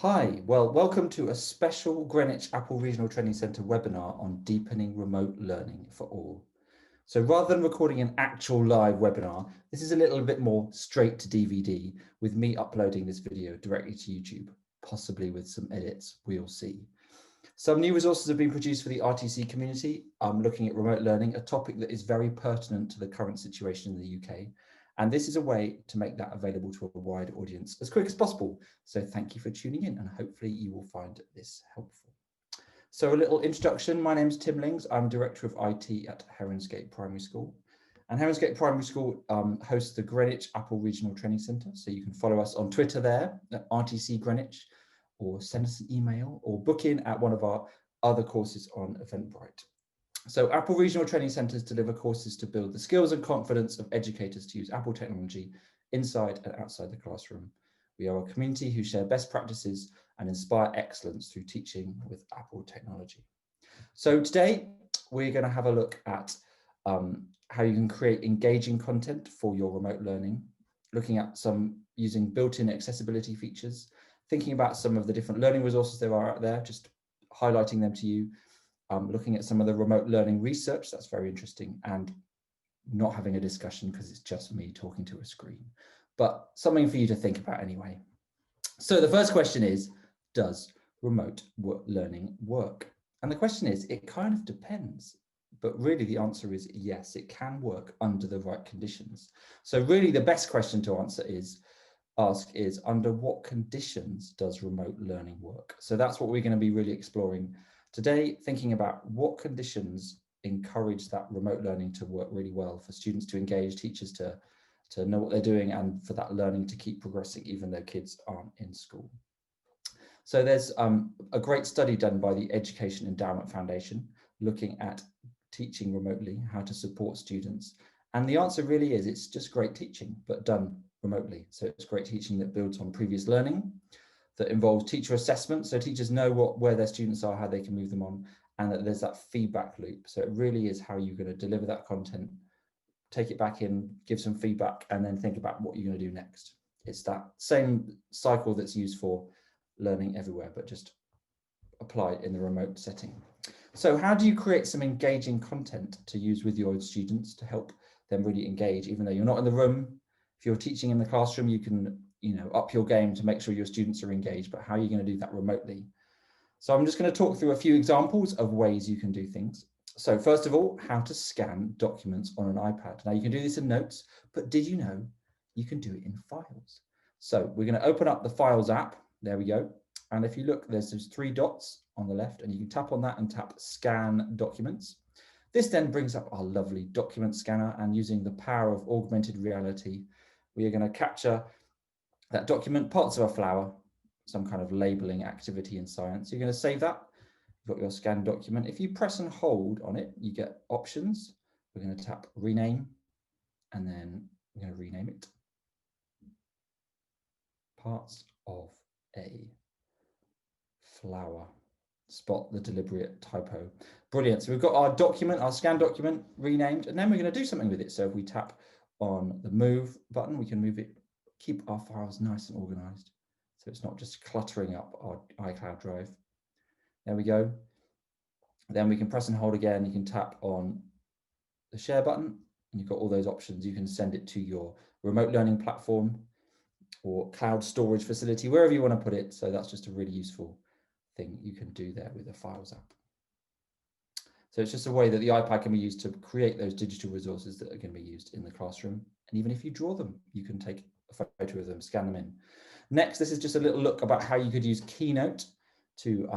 Hi, welcome to a special Greenwich Apple Regional Training Centre webinar on deepening remote learning for all. So rather than recording an actual live webinar, this is a little bit more straight to DVD with me uploading this video directly to YouTube, possibly with some edits, we'll see. Some new resources have been produced for the RTC community, looking at remote learning, a topic that is very pertinent to the current situation in the UK. And this is a way to make that available to a wide audience as quick as possible. So thank you for tuning in and hopefully you will find this helpful. So a little introduction, my name is Tim Lings, I'm Director of IT at Heronsgate Primary School. And Heronsgate Primary School hosts the Greenwich Apple Regional Training Centre. So you can follow us on Twitter there at RTC Greenwich, or send us an email or book in at one of our other courses on Eventbrite. So Apple Regional Training Centres deliver courses to build the skills and confidence of educators to use Apple technology inside and outside the classroom. We are a community who share best practices and inspire excellence through teaching with Apple technology. So today we're going to have a look at how you can create engaging content for your remote learning, looking at some using built-in accessibility features, thinking about some of the different learning resources there are out there, just highlighting them to you, looking at some of the remote learning research, that's very interesting, and not having a discussion because it's just me talking to a screen, but something for you to think about anyway. So the first question is, does remote learning work? And the question is, it kind of depends, but really the answer is yes, it can work under the right conditions. So really the best question to ask is under what conditions does remote learning work? So that's what we're going to be really exploring today, thinking about what conditions encourage that remote learning to work really well for students to engage, teachers to know what they're doing, and for that learning to keep progressing even though kids aren't in school. So there's a great study done by the Education Endowment Foundation looking at teaching remotely, how to support students. And the answer really is it's just great teaching, but done remotely. So it's great teaching that builds on previous learning, that involves teacher assessment. So teachers know where their students are, how they can move them on, and that there's that feedback loop. So it really is how you're going to deliver that content, take it back in, give some feedback, and then think about what you're going to do next. It's that same cycle that's used for learning everywhere, but just applied in the remote setting. So how do you create some engaging content to use with your students to help them really engage, even though you're not in the room? If you're teaching in the classroom, you can up your game to make sure your students are engaged, but how are you going to do that remotely? So I'm just going to talk through a few examples of ways you can do things. So first of all, how to scan documents on an iPad. Now you can do this in Notes, but did you know you can do it in Files? So we're going to open up the Files app. There we go. And if you look, there's those three dots on the left, and you can tap on that and tap Scan Documents. This then brings up our lovely document scanner, and using the power of augmented reality, we are going to capture that document, parts of a flower, some kind of labeling activity in science. You're going to save that. You've got your scanned document. If you press and hold on it, you get options. We're going to tap rename, and then we're going to rename it parts of a flower. Spot the deliberate typo. Brilliant. So we've got our document, our scanned document renamed, and then we're going to do something with it. So if we tap on the move button, we can move it, keep our files nice and organized, so it's not just cluttering up our iCloud drive. There we go. Then we can press and hold again. You can tap on the share button, and you've got all those options. You can send it to your remote learning platform or cloud storage facility, wherever you want to put it. So that's just a really useful thing you can do there with the Files app. So it's just a way that the iPad can be used to create those digital resources that are going to be used in the classroom. And even if you draw them, you can take a photo of them, scan them in. Next, this is just a little look about how you could use Keynote to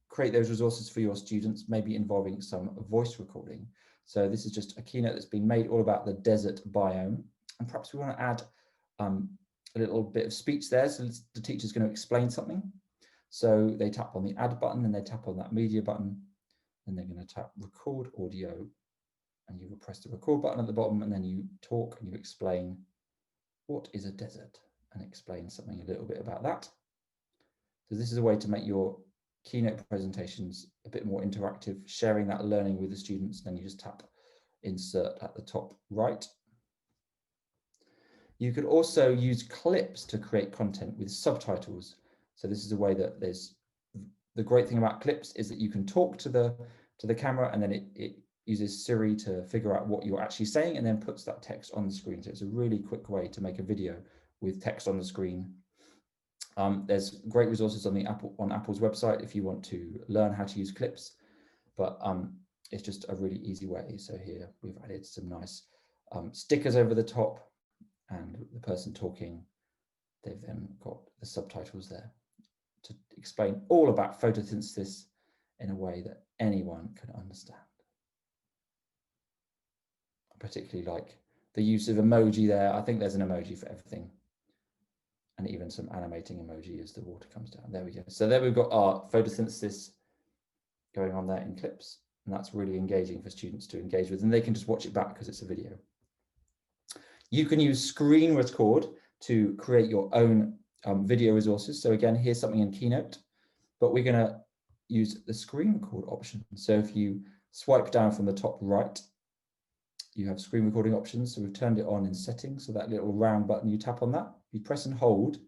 create those resources for your students, maybe involving some voice recording. So this is just a Keynote that's been made all about the desert biome. And perhaps we want to add a little bit of speech there. So the teacher's going to explain something. So they tap on the add button, and they tap on that media button, and they're going to tap record audio, and you will press the record button at the bottom, and then you talk and you explain what is a desert and explain something a little bit about that. So this is a way to make your Keynote presentations a bit more interactive, sharing that learning with the students. Then you just tap insert at the top right. You could also use clips to create content with subtitles. So this is a way that the great thing about clips is that you can talk to the camera, and then it uses Siri to figure out what you're actually saying and then puts that text on the screen. So it's a really quick way to make a video with text on the screen. There's great resources on Apple's website if you want to learn how to use clips, but it's just a really easy way. So here we've added some nice stickers over the top, and the person talking, they've then got the subtitles there to explain all about photosynthesis in a way that anyone can understand. I particularly like the use of emoji there. I think there's an emoji for everything, and even some animating emoji as the water comes down. There we go. So there we've got our photosynthesis going on there in clips, and that's really engaging for students to engage with, and they can just watch it back because it's a video. You can use screen record to create your own video resources. So again, here's something in Keynote, but we're going to use the screen record option. So if you swipe down from the top right, you have screen recording options. So we've turned it on in settings. So that little round button, you tap on that, you press and hold,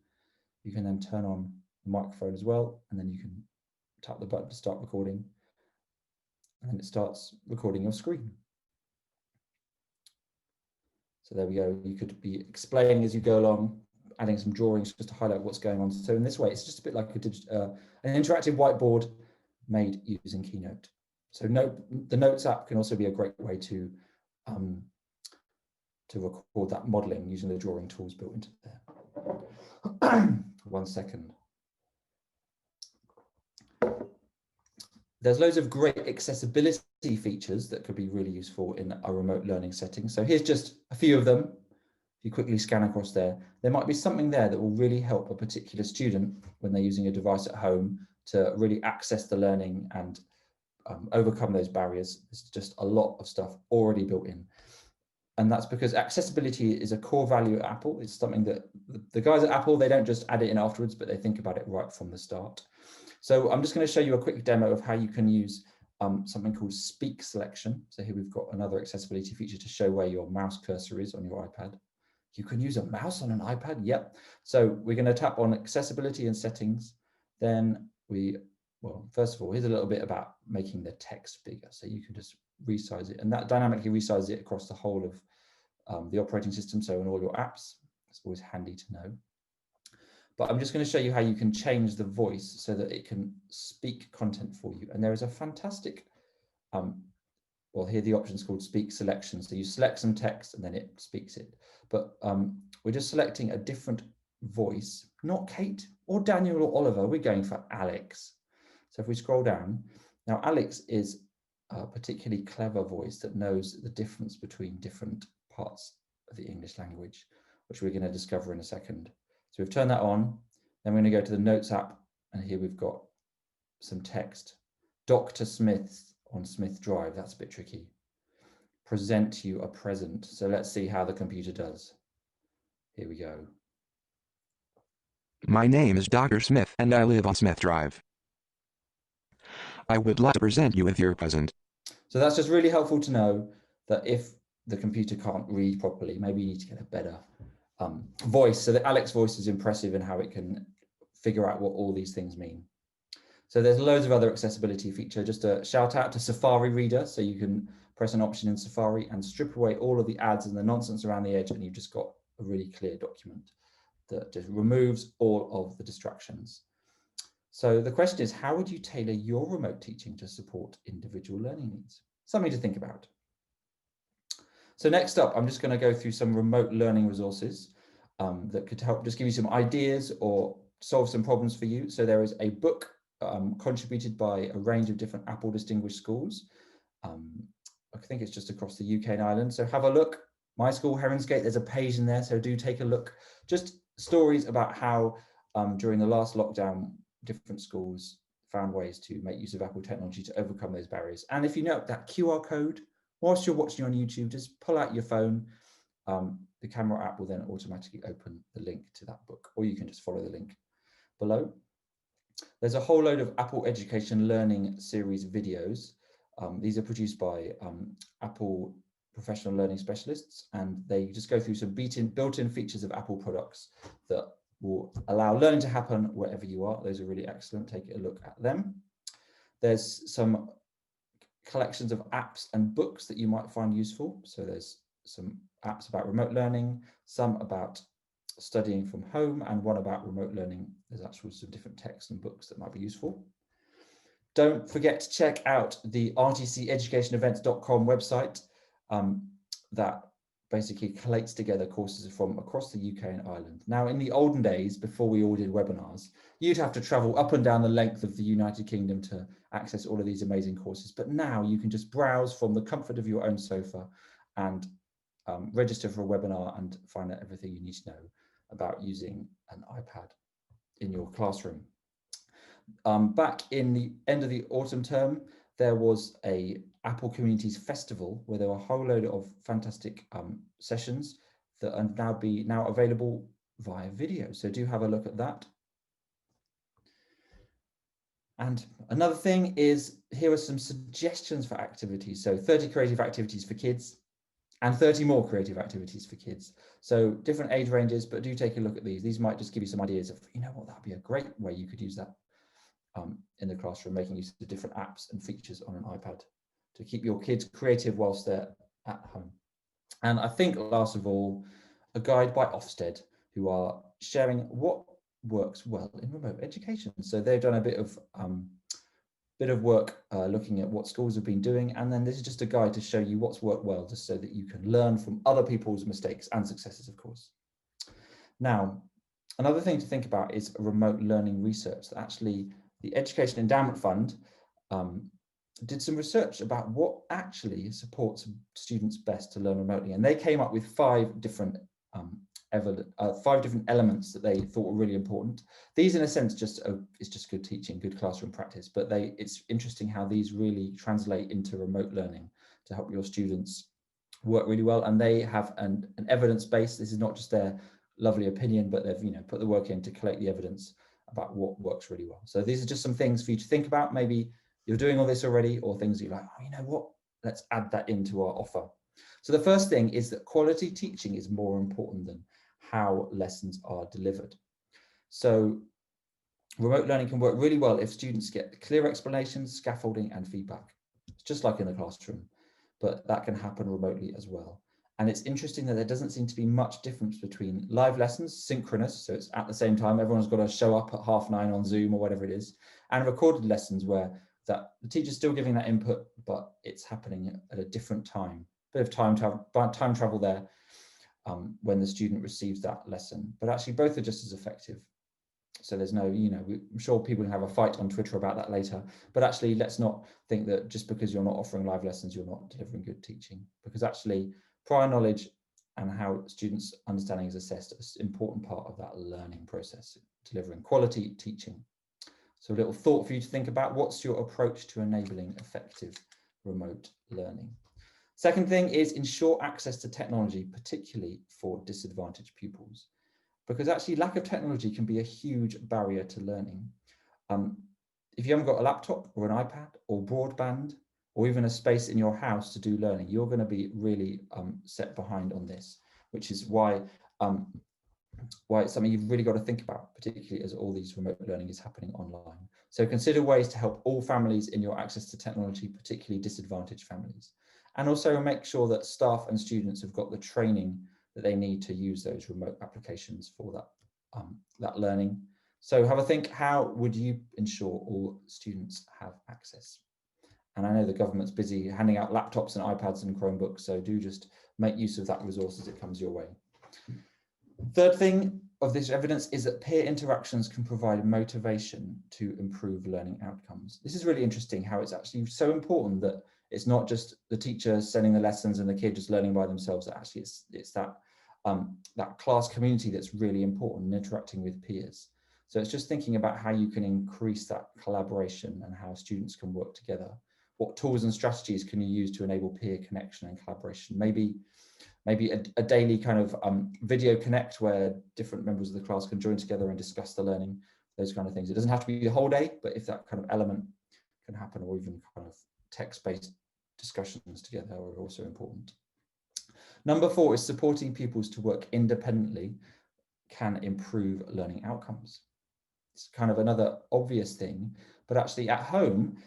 you can then turn on the microphone as well. And then you can tap the button to start recording, and it starts recording your screen. So there we go. You could be explaining as you go along, adding some drawings just to highlight what's going on. So in this way, it's just a bit like an interactive whiteboard made using Keynote. So the Notes app can also be a great way to record that modeling using the drawing tools built into there. 1 second. There's loads of great accessibility features that could be really useful in a remote learning setting. So here's just a few of them. If you quickly scan across there might be something there that will really help a particular student when they're using a device at home to really access the learning and overcome those barriers. There's just a lot of stuff already built in. And that's because accessibility is a core value at Apple. It's something that the guys at Apple, they don't just add it in afterwards, but they think about it right from the start. So I'm just going to show you a quick demo of how you can use something called speak selection. So here we've got another accessibility feature to show where your mouse cursor is on your iPad. You can use a mouse on an iPad? Yep. So we're going to tap on accessibility and settings. Then first of all, here's a little bit about making the text bigger. So you can just resize it, and that dynamically resizes it across the whole of the operating system. So in all your apps, it's always handy to know. But I'm just going to show you how you can change the voice so that it can speak content for you. And there is a fantastic, here the option is called speak selection. So you select some text and then it speaks it. But we're just selecting a different voice, not Kate or Daniel or Oliver. We're going for Alex. So if we scroll down, now Alex is a particularly clever voice that knows the difference between different parts of the English language, which we're going to discover in a second. So we've turned that on. Then we're going to go to the Notes app, and here we've got some text. Dr. Smith on Smith Drive. That's a bit tricky. Present you a present. So let's see how the computer does. Here we go. My name is Dr. Smith, and I live on Smith Drive. I would like to present you with your present. So that's just really helpful to know that if the computer can't read properly, maybe you need to get a better voice. So the Alex voice is impressive in how it can figure out what all these things mean. So there's loads of other accessibility features. Just a shout out to Safari Reader. So you can press an option in Safari and strip away all of the ads and the nonsense around the edge, and you've just got a really clear document that just removes all of the distractions. So the question is, how would you tailor your remote teaching to support individual learning needs? Something to think about. So next up, I'm just going to go through some remote learning resources that could help just give you some ideas or solve some problems for you. So there is a book contributed by a range of different Apple distinguished schools. I think it's just across the UK and Ireland. So have a look. My school, Heronsgate, there's a page in there. So do take a look. Just stories about how during the last lockdown, different schools found ways to make use of Apple technology to overcome those barriers. And if you know that QR code, whilst you're watching on YouTube, just pull out your phone. The camera app will then automatically open the link to that book, or you can just follow the link below. There's a whole load of Apple Education Learning series videos. These are produced by Apple professional learning specialists, and they just go through some built-in features of Apple products that will allow learning to happen wherever you are. Those are really excellent. Take a look at them. There's some collections of apps and books that you might find useful. So there's some apps about remote learning, some about studying from home, and one about remote learning. There's actually some different texts and books that might be useful. Don't forget to check out the rtceducationevents.com website that basically collates together courses from across the UK and Ireland. Now, in the olden days, before we all did webinars, you'd have to travel up and down the length of the United Kingdom to access all of these amazing courses. But now you can just browse from the comfort of your own sofa and register for a webinar and find out everything you need to know about using an iPad in your classroom. Back in the end of the autumn term, there was a Apple Communities Festival where there were a whole load of fantastic sessions that are now available via video. So do have a look at that. And another thing is, here are some suggestions for activities. So 30 creative activities for kids and 30 more creative activities for kids. So different age ranges, but do take a look at these. These might just give you some ideas of, you know what, that'd be a great way you could use that in the classroom, making use of different apps and features on an iPad to keep your kids creative whilst they're at home. And I think last of all, a guide by Ofsted, who are sharing what works well in remote education. So they've done a bit of work looking at what schools have been doing, and then this is just a guide to show you what's worked well, just so that you can learn from other people's mistakes and successes, of course. Now, another thing to think about is remote learning research. Actually, the Education Endowment Fund did some research about what actually supports students best to learn remotely, and they came up with five different elements that they thought were really important. These, in a sense, it's just good teaching, good classroom practice, but it's interesting how these really translate into remote learning to help your students work really well. And they have an evidence base. This is not just their lovely opinion, but they've put the work in to collect the evidence about what works really well. So these are just some things for you to think about. Maybe you're doing all this already, or things you're like, oh, you know what, let's add that into our offer. So the first thing is that quality teaching is more important than how lessons are delivered. So remote learning can work really well if students get clear explanations, scaffolding, and feedback. It's just like in the classroom, but that can happen remotely as well. And it's interesting that there doesn't seem to be much difference between live lessons, synchronous, so it's at the same time, everyone's got to show up at 9:30 on Zoom or whatever it is, and recorded lessons where the teacher's still giving that input, but it's happening at a different time. Bit of time travel there when the student receives that lesson, but actually both are just as effective. So there's no, I'm sure people can have a fight on Twitter about that later, but actually let's not think that just because you're not offering live lessons, you're not delivering good teaching, because actually prior knowledge and how students' understanding is assessed is an important part of that learning process, delivering quality teaching. So a little thought for you to think about: what's your approach to enabling effective remote learning? Second thing is ensure access to technology, particularly for disadvantaged pupils, because actually lack of technology can be a huge barrier to learning. If you haven't got a laptop or an iPad or broadband, or even a space in your house to do learning, you're going to be really set behind on this, which is why it's something you've really got to think about, particularly as all these remote learning is happening online. So consider ways to help all families in your access to technology, particularly disadvantaged families. And also make sure that staff and students have got the training that they need to use those remote applications for that learning. So have a think, how would you ensure all students have access? And I know the government's busy handing out laptops and iPads and Chromebooks, so do just make use of that resource as it comes your way. Third thing of this evidence is that peer interactions can provide motivation to improve learning outcomes. This is really interesting, how it's actually so important that it's not just the teacher sending the lessons and the kid just learning by themselves. Actually, it's that class community that's really important, interacting with peers. So it's just thinking about how you can increase that collaboration and how students can work together. What tools and strategies can you use to enable peer connection and collaboration? Maybe a daily kind of video connect where different members of the class can join together and discuss the learning, those kind of things. It doesn't have to be the whole day, but if that kind of element can happen, or even kind of text-based discussions together are also important. Number 4 is supporting pupils to work independently can improve learning outcomes. It's kind of another obvious thing, but actually at home,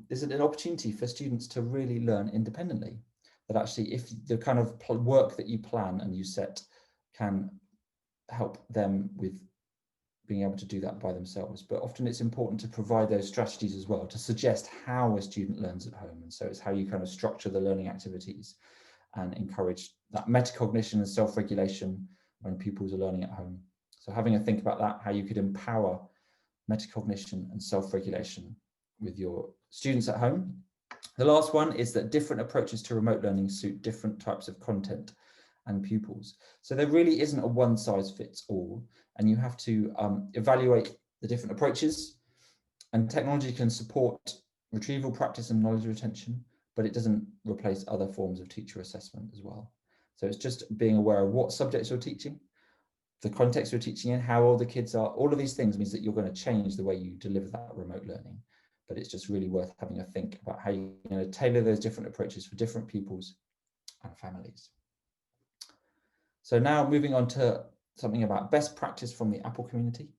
there's an opportunity for students to really learn independently. That actually, if the kind of work that you plan and you set can help them with being able to do that by themselves. But often it's important to provide those strategies as well, to suggest how a student learns at home. And so it's how you kind of structure the learning activities and encourage that metacognition and self-regulation when pupils are learning at home. So having a think about that, how you could empower metacognition and self-regulation with your students at home. The last one is that different approaches to remote learning suit different types of content and pupils. So there really isn't a one size fits all, and you have to evaluate the different approaches. And technology can support retrieval practice and knowledge retention, but it doesn't replace other forms of teacher assessment as well. So it's just being aware of what subjects you're teaching, the context you're teaching in, how old the kids are. All of these things means that you're going to change the way you deliver that remote learning. But it's just really worth having a think about how you're going to tailor those different approaches for different pupils and families. So now moving on to something about best practice from the Apple community.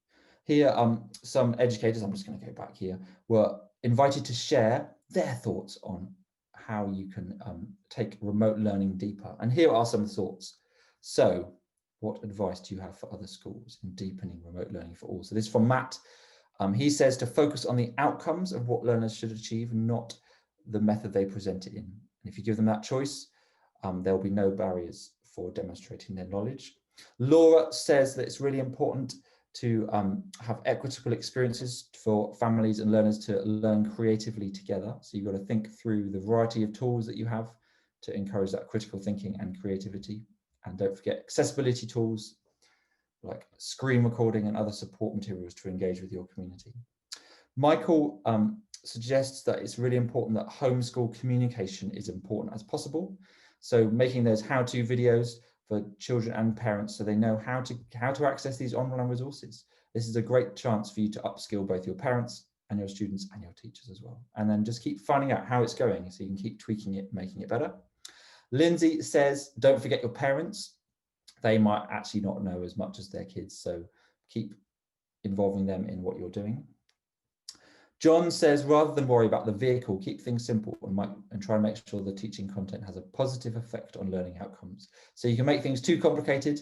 Here, some educators, I'm just going to go back here, were invited to share their thoughts on how you can take remote learning deeper. And here are some thoughts. So what advice do you have for other schools in deepening remote learning for all? So this is from Matt. He says to focus on the outcomes of what learners should achieve, not the method they present it in. And if you give them that choice, there'll be no barriers for demonstrating their knowledge. Laura says that it's really important to have equitable experiences for families and learners to learn creatively together. So you've got to think through the variety of tools that you have to encourage that critical thinking and creativity. And don't forget accessibility tools like screen recording and other support materials to engage with your community. Michael suggests that it's really important that homeschool communication is important as possible. So making those how-to videos for children and parents so they know how to access these online resources. This is a great chance for you to upskill both your parents and your students and your teachers as well. And then just keep finding out how it's going so you can keep tweaking it, making it better. Lindsay says, don't forget your parents. They might actually not know as much as their kids, so keep involving them in what you're doing. John says, rather than worry about the vehicle, keep things simple and try and make sure the teaching content has a positive effect on learning outcomes. So you can make things too complicated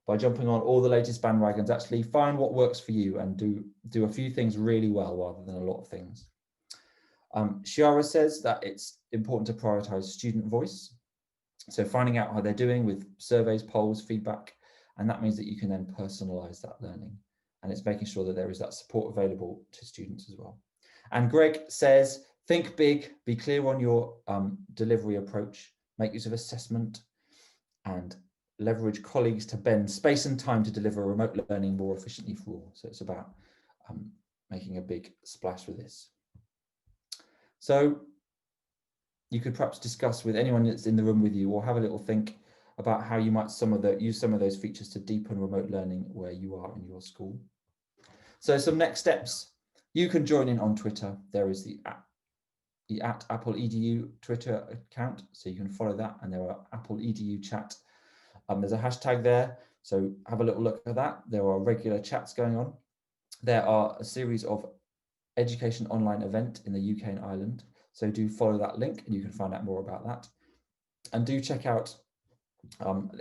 by jumping on all the latest bandwagons. Actually find what works for you and do a few things really well rather than a lot of things. Shiara says that it's important to prioritize student voice. So finding out how they're doing with surveys, polls, feedback, and that means that you can then personalize that learning. And it's making sure that there is that support available to students as well. And Greg says, think big, be clear on your delivery approach, make use of assessment, and leverage colleagues to bend space and time to deliver remote learning more efficiently for all. So it's about making a big splash with this. So you could perhaps discuss with anyone that's in the room with you or have a little think about how you might use some of those features to deepen remote learning where you are in your school. So some next steps. You can join in on Twitter. There is the @Apple EDU Twitter account, so you can follow that, and there are Apple EDU chat. There's a hashtag there, so have a little look at that. There are regular chats going on. There are a series of education online event in the UK and Ireland, so do follow that link and you can find out more about that. And do check out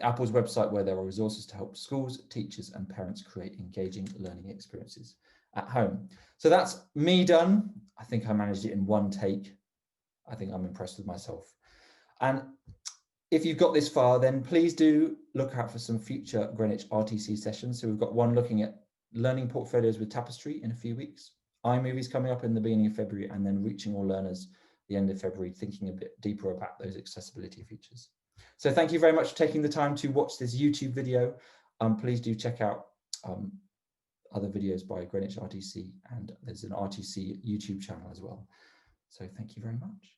Apple's website where there are resources to help schools, teachers and parents create engaging learning experiences at home. So that's me done. I think I managed it in one take. I think I'm impressed with myself. And if you've got this far, then please do look out for some future Greenwich RTC sessions. So we've got one looking at learning portfolios with Tapestry in a few weeks. iMovies coming up in the beginning of February, and then reaching all learners the end of February, thinking a bit deeper about those accessibility features. So thank you very much for taking the time to watch this YouTube video. Please do check out other videos by Greenwich RTC, and there's an RTC YouTube channel as well. So thank you very much.